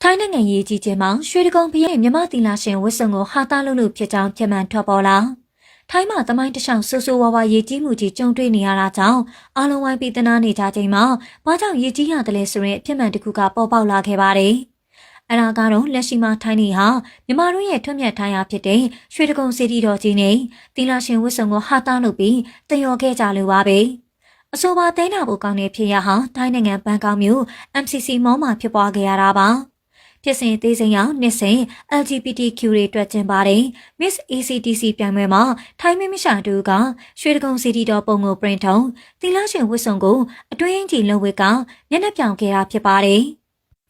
ထိုင်းနိုင်ငံရေးကြီးကျယ်မှာရွှေတကုံဖရဲ့မြမသီလာရှင်ဝတ်စုံကိုဟာသားလို့ဖြစ်ကြောင်းပြမှန်ထွက်ပေါ်လာထိုင်းမှာတမိုင်းတခြားဆူဆူဝါဝါရေးကြီးမှုကြီးကြုံတွေ့နေရတာကြောင့်အားလုံးဝိုင်းပြီးတနာနေကြချိန်မှာဘာကြောင့်ရေးကြီးရတယ်လဲဆိုရင်ပြမှန်တစ်ခုကပေါ်ပေါက်လာခဲ့ပါတယ်။အဲဒါကတော့လက်ရှိမှာထိုင်းနေဟာမြမတို့ရဲ့ထွတ်မြတ်ထိုင်းရာဖြစ်တဲ့ရွှေတကုံစီတီတော်ကြီးနဲ့သီလာရှင်ဝတ်စုံကိုဟာသားလို့ပြီးတယောခဲ့ကြလို့ပါပဲ။အဆိုပါသိန်းနာဖို့ကောင်းတဲ့ဖြစ်ရဟာထိုင်းနိုင်ငံဘန်ကောက်မြို့ MCC မောမှာဖြစ်ပွားခဲ့ရတာပါ။ဖြစ်စဉ်သေးစိမ်အောင်နှစ်စဉ် LGBTQ တွေအတွက်ကျင်းပါတယ် Miss ACTC ပြိုင်ပွဲမှာထိုင်းမင်းမရှာတူကရွှေတကုံစီတီတော်ပုံကိုပရင်ထုံသီလရှင်ဝတ်စုံကိုအတွင်းကြီးလုံဝက်ကမျက်နှာပြောင်ခဲ့တာဖြစ်ပါတယ်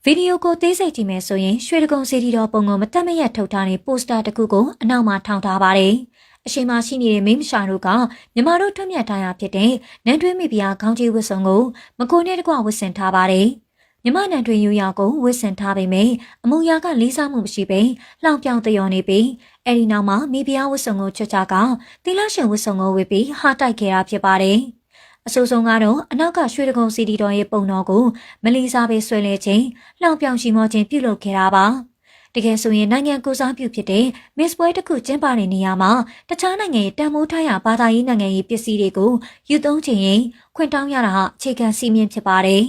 ဗီဒီယိုကိုသေးစိတ်ကြည့်မယ်ဆိုရင်ရွှေတကုံစီတီတော်ပုံကိုမတက်မရက်ထုတ်ထားတဲ့ပိုစတာတစ်ခုကိုအနောက်မှာထောင်ထားပါတယ်အရှိမရှိနေတဲ့မင်းမရှာတို့ကမြမတို့ထွတ်မြတ်ထားရဖြစ်တဲ့နန်းတွင်းမိဖုရားခေါင်းကြီးဝတ်စုံကိုမကိုနဲ့တကွဝတ်ဆင်ထားပါတယ်မြမနန်တွင်ယူရကိုဝစ်ဆင်ထားပေမယ့်အမူအရာကလေးစားမှုမရှိပေလှောင်ပြောင်တယောနေပြီးအဲဒီနောက်မှာမိဖုရားဝတ်စုံကိုချွတ်ချကသီလရှင်ဝတ်စုံကိုဝတ်ပြီးဟာတိုက်ခဲ့တာဖြစ်ပါတယ်အဆိုးဆုံးကတော့အနောက်ကရွှေတကုံစီတီတော်ရဲ့ပုံတော်ကိုမလီစားပဲဆွဲလဲခြင်းလှောင်ပြောင်ရှိမောခြင်းပြုလုပ်ခဲ့တာပါတကယ်ဆိုရင်နိုင်ငံကိုစားပြုဖြစ်တဲ့ Miss ပွဲတစ်ခုကျင်းပတဲ့နေရာမှာတခြားနိုင်ငံရဲ့တန်ဖိုးထားရာဘာသာရေးနိုင်ငံရေးပစ္စည်းတွေကိုယူသုံးခြင်းရင်ခွင့်တောင်းရတာဟာအခြေခံစည်းမျဉ်းဖြစ်ပါတယ်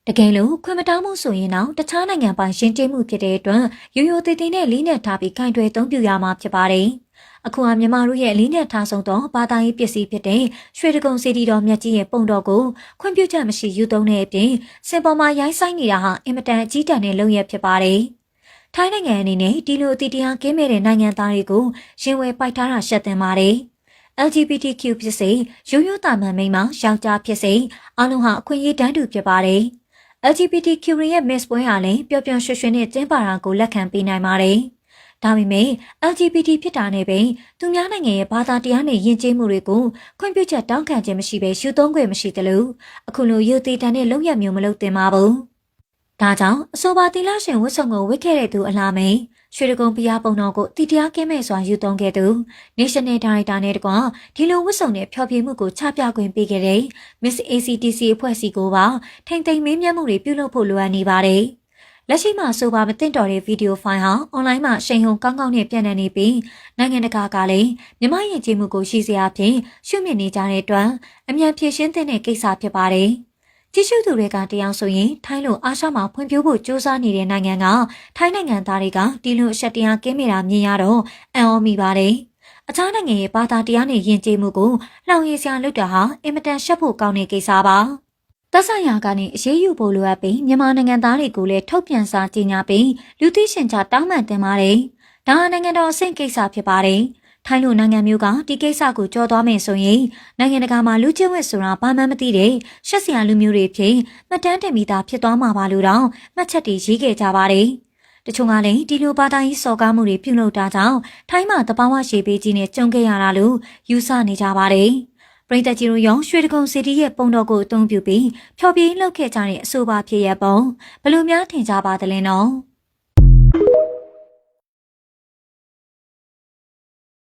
တကယ်လို့ခွင့်မတောင်းမှုဆိုရင်တော့တခြားနိုင်ငံပိုင်ရှင်းကျင်းမှုဖြစ်တဲ့အတွက်ရိုးရိုးသေးသေးနဲ့လေးနက်ထားပြီးခိုင်တွယ်သုံးပြရမှာဖြစ်ပါတယ်။အခုဟာမြန်မာတို့ရဲ့လေးနက်ထားဆုံးသောဘာသာရေးပစ္စည်းဖြစ်တဲ့ရွှေတကုံစီတီတော်မြတ်ကြီးရဲ့ပုံတော်ကိုခွင့်ပြုချက်မရှိယူသုံးတဲ့အပြင်စင်ပေါ်မှာရိုင်းဆိုင်နေတာဟာအင်မတန်အကြီးတန်းတဲ့လုပ်ရဖြစ်ပါတယ်။ထိုင်းနိုင်ငံအနေနဲ့ဒီလိုအတိတရားကင်းမဲ့တဲ့နိုင်ငံသားတွေကိုရင်ဝယ်ပိုက်ထားတာရှက်တင်ပါတယ်။ LGBTQ ဖြစ်စေရိုးရိုးသားမှန်မိန်းမယောက်ျားဖြစ်စေအားလုံးဟာအခွင့်အရေးတန်းတူဖြစ်ပါတယ်။ LGBTQ ရဲ့ Miss ပွဲဟာလည်းပျော်ပျော်ရွှင်ရွှင်နဲ့ကျင်းပတာကိုလက်ခံပေးနိုင်ပါတယ်။ဒါပေမဲ့ LGBT ဖြစ်တာနဲ့ပဲသူများနိုင်ငံရဲ့ဘာသာတရားနဲ့ယဉ်ကျေးမှုတွေကိုခွင့်ပြုချက်တောင်းခံခြင်းမရှိဘဲယူသုံးခွင့်မရှိသလိုအခုလိုယူသေးတန်တဲ့လုပ်ရမျိုးမလုပ်သင့်ပါဘူး။ဒါကြောင့်အဆိုပါသီလရှင်ဝတ်စုံကိုဝတ်ခဲ့တဲ့သူအလားမိန်ရွှေတကုံဘုရားပုံတော်ကိုတည်တရားကင်းမဲ့စွာယူသုံးခဲ့သူ National Director နဲ့တကွဒီလိုဝတ်စုံနဲ့ဖျော်ဖြေမှုကိုချပြခွင့်ပေးခဲ့တဲ့ Miss ACTC အဖွဲ့စီကိုပါထိမ့်သိမ်းမင်းမြတ်မှုတွေပြုလုပ်ဖို့လိုအပ်နေပါတယ်။လက်ရှိမှာဆိုပါမသိတော့တဲ့ဗီဒီယိုဖိုင်ဟာအွန်လိုင်းမှာရှိန်ဟုန်ကောင်းကောင်းနဲ့ပြန့်နှံ့နေပြီးနိုင်ငံတကာကလည်းမြမယဉ်ကျေးမှုကိုရှိစေအပြင်ရှုမြင်နေကြတဲ့အတွက်အမြန်ဖြည့်ရှင်းတဲ့ကိစ္စဖြစ်ပါတယ်။ကြည့်ရှုသူတွေကတရားဆိုရင်ထိုင်းလိုအာရှမှာဖွံ့ဖြိုးဖို့ကြိုးစားနေတဲ့နိုင်ငံကထိုင်းနိုင်ငံသားတွေကဒီလိုအရှက်တရားကင်းမိတာမြင်ရတော့အံ့ဩမိပါတယ်။အခြားနိုင်ငံရဲ့ဘာသာတရားနဲ့ယဉ်ကျေးမှုကိုလှောင်ရည်စရာလုပ်တာဟာအင်မတန်ရှက်ဖို့ကောင်းတဲ့ကိစ္စပါ။သက်ဆိုင်ရာကနေအရေးယူဖို့လိုအပ်ပြီးမြန်မာနိုင်ငံသားတွေကိုလည်းထုတ်ပြန်စာကြေညာပြီးလူသိရှင်ကြားတောင်းပန်တင်ပါတယ်။ဒါဟာနိုင်ငံတော်အဆင့်ကိစ္စဖြစ်ပါတယ်။ထိုင်းလိုနိုင်ငံမျိုးကဒီကိစ္စကိုကြော်သွားမယ်ဆိုရင်နိုင်ငံတကာမှာလူချင်းဝတ်ဆိုတာဘာမှမသိတဲ့ရှက်စရာလူမျိုးတွေဖြစ်မှတ်တမ်းတင်မိတာဖြစ်သွားမှာပါလို့တော့မှတ်ချက်တွေရေးခဲ့ကြပါတယ်။တချို့ကလည်းဒီလိုဘာသာရေးစော်ကားမှုတွေပြုလုပ်တာကြောင့်ထိုင်းမှာတဘာဝရှေးပေးကြီးနဲ့ကြုံခဲ့ရတာလို့ယူဆနေကြပါတယ်။ပရိသတ်ကြီးတို့ရောရွှေတကုံစီတီရဲ့ပုံတော်ကိုအသုံးပြုပြီးဖျော်ဖြေလုပ်ခဲ့ကြတဲ့အဆိုပါဖြစ်ရပုံဘယ်လိုများထင်ကြပါသလဲနော်။